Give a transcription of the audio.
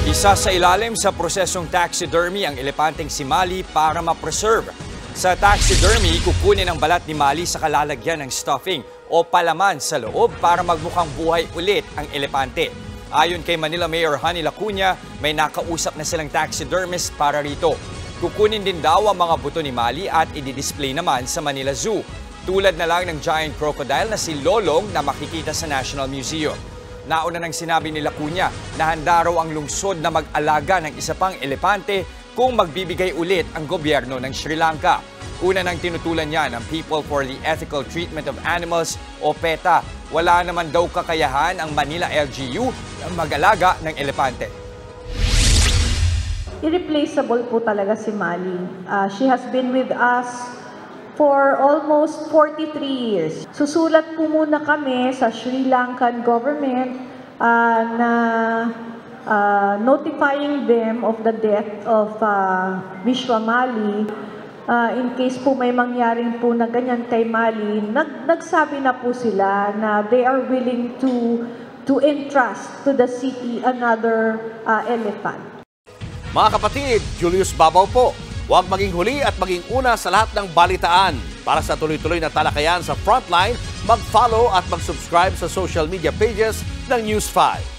Isa sa ilalim sa prosesong taxidermy ang elepanteng si Mali para ma-preserve. Sa taxidermy, kukunin ang balat ni Mali sa kalalagyan ng stuffing o palaman sa loob para magmukhang buhay ulit ang elepante. Ayon kay Manila Mayor Honey Lacuna, may nakausap na silang taxidermist para rito. Kukunin din daw ang mga buto ni Mali at i-display naman sa Manila Zoo. Tulad na lang ng giant crocodile na si Lolong na makikita sa National Museum. Nauna nang sinabi ni Lacuna na handa raw ang lungsod na mag-alaga ng isa pang elepante kung magbibigay ulit ang gobyerno ng Sri Lanka. Una nang tinutulan niya ng People for the Ethical Treatment of Animals o PETA. Wala naman daw kakayahan ang Manila LGU na mag-alaga ng elepante. Irreplaceable po talaga si Mali. She has been with us for almost 43 years. Susulat po muna kami sa Sri Lankan government na notifying them of the death of Vishwa Mali. In case po may mangyaring po na ganyan kay Mali, nagsabi na po sila na they are willing to entrust to the city another elephant. Mga kapatid, Julius Babaw po. Huwag maging huli at maging una sa lahat ng balitaan. Para sa tuloy-tuloy na talakayan sa Frontline, mag-follow at mag-subscribe sa social media pages ng News 5.